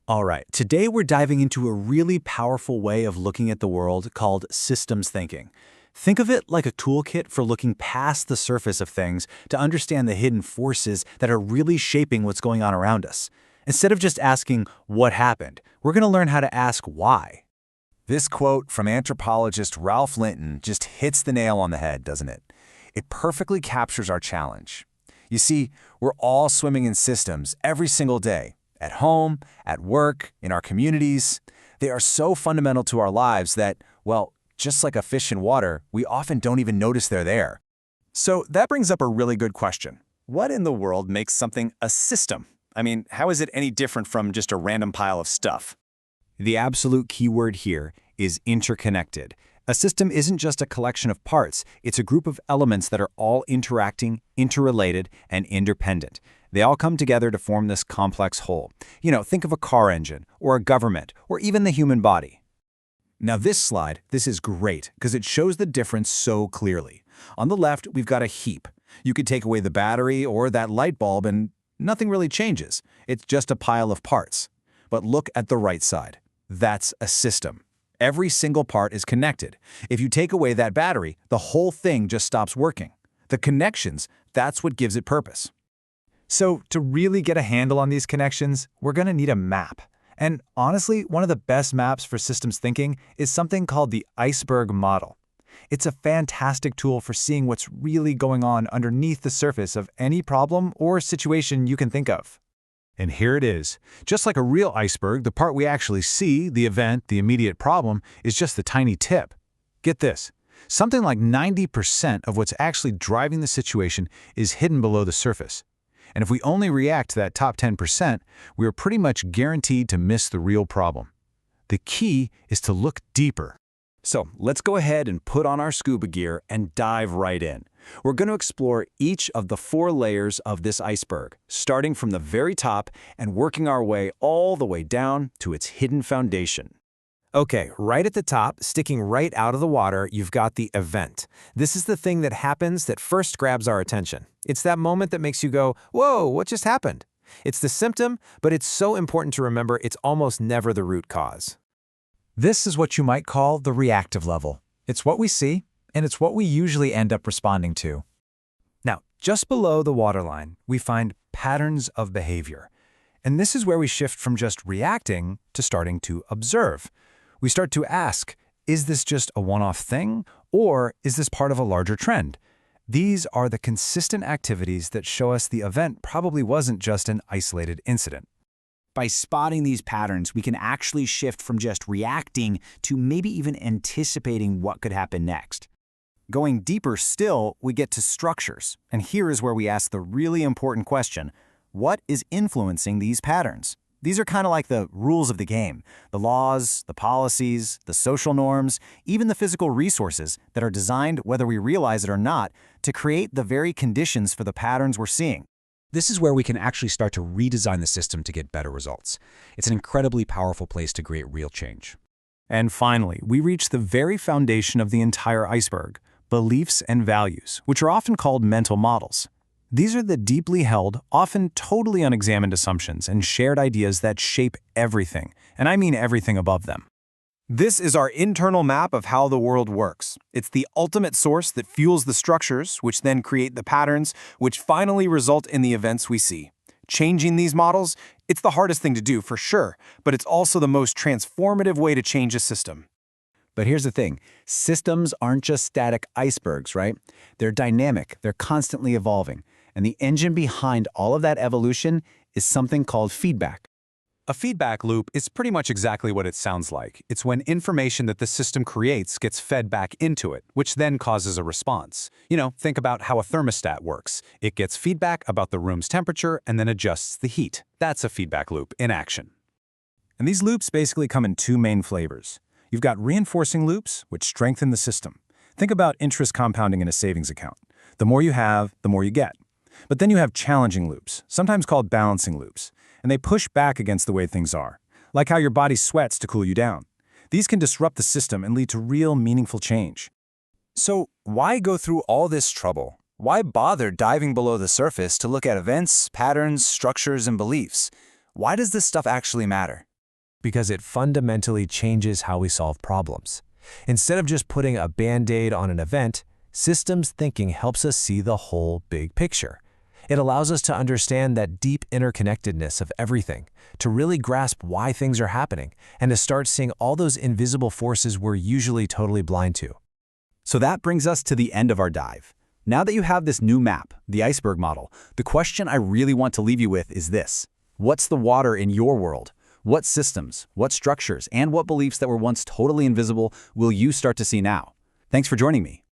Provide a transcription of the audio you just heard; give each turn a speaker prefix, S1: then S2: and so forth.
S1: All right, today we're diving into a really powerful way of looking at the world called systems thinking. Think of it like a toolkit for looking past the surface of things to understand the hidden forces that are really shaping what's going on around us. Instead of just asking what happened, we're going to learn how to ask why.
S2: This quote from anthropologist Ralph Linton just hits the nail on the head, doesn't it? It perfectly captures our challenge. You see, we're all swimming in systems every single day, at home, at work, in our communities. They are so fundamental to our lives that, well, just like a fish in water, we often don't even notice they're there.
S3: So that brings up a really good question. What in the world makes something a system? I mean, how is it any different from just a random pile of stuff?
S1: The absolute key word here is interconnected. A system isn't just a collection of parts, it's a group of elements that are all interacting, interrelated, and interdependent. They all come together to form this complex whole. Think of a car engine, or a government, or even the human body. Now this is great because it shows the difference so clearly. On the left, we've got a heap. You could take away the battery or that light bulb and nothing really changes. It's just a pile of parts. But look at the right side. That's a system. Every single part is connected. If you take away that battery, the whole thing just stops working. The connections, that's what gives it purpose.
S4: So to really get a handle on these connections, we're going to need a map. And honestly, one of the best maps for systems thinking is something called the iceberg model. It's a fantastic tool for seeing what's really going on underneath the surface of any problem or situation you can think of.
S5: And here it is. Just like a real iceberg, the part we actually see, the event, the immediate problem, is just the tiny tip. Get this. Something like 90% of what's actually driving the situation is hidden below the surface. And if we only react to that top 10%, we are pretty much guaranteed to miss the real problem. The key is to look deeper.
S3: So let's go ahead and put on our scuba gear and dive right in. We're going to explore each of the 4 layers of this iceberg, starting from the very top and working our way all the way down to its hidden foundation.
S4: Okay, right at the top, sticking right out of the water, you've got the event. This is the thing that happens that first grabs our attention. It's that moment that makes you go, whoa, what just happened? It's the symptom, but it's so important to remember it's almost never the root cause. This is what you might call the reactive level. It's what we see, and it's what we usually end up responding to. Now, just below the waterline, we find patterns of behavior. And this is where we shift from just reacting to starting to observe. We start to ask, is this just a one-off thing, or is this part of a larger trend? These are the consistent activities that show us the event probably wasn't just an isolated incident.
S6: By spotting these patterns, we can actually shift from just reacting to maybe even anticipating what could happen next. Going deeper still, we get to structures, and here is where we ask the really important question, what is influencing these patterns? These are kind of like the rules of the game, the laws, the policies, the social norms, even the physical resources that are designed, whether we realize it or not, to create the very conditions for the patterns we're seeing.
S7: This is where we can actually start to redesign the system to get better results. It's an incredibly powerful place to create real change.
S1: And finally, we reach the very foundation of the entire iceberg, beliefs and values, which are often called mental models. These are the deeply held, often totally unexamined assumptions and shared ideas that shape everything, and I mean everything above them.
S3: This is our internal map of how the world works. It's the ultimate source that fuels the structures, which then create the patterns, which finally result in the events we see. Changing these models, it's the hardest thing to do for sure, but it's also the most transformative way to change a system.
S1: But here's the thing, systems aren't just static icebergs, right? They're dynamic, they're constantly evolving, and the engine behind all of that evolution is something called feedback.
S5: A feedback loop is pretty much exactly what it sounds like. It's when information that the system creates gets fed back into it, which then causes a response. Think about how a thermostat works. It gets feedback about the room's temperature and then adjusts the heat. That's a feedback loop in action.
S1: And these loops basically come in 2 main flavors. You've got reinforcing loops, which strengthen the system. Think about interest compounding in a savings account. The more you have, the more you get. But then you have challenging loops, sometimes called balancing loops, and they push back against the way things are, like how your body sweats to cool you down. These can disrupt the system and lead to real, meaningful change.
S2: So why go through all this trouble? Why bother diving below the surface to look at events, patterns, structures, and beliefs? Why does this stuff actually matter?
S4: because it fundamentally changes how we solve problems. Instead of just putting a band-aid on an event, systems thinking helps us see the whole big picture. It allows us to understand that deep interconnectedness of everything, to really grasp why things are happening, and to start seeing all those invisible forces we're usually totally blind to.
S1: So that brings us to the end of our dive. Now that you have this new map, the iceberg model, the question I really want to leave you with is this. What's the water in your world? What systems, what structures, and what beliefs that were once totally invisible will you start to see now? Thanks for joining me.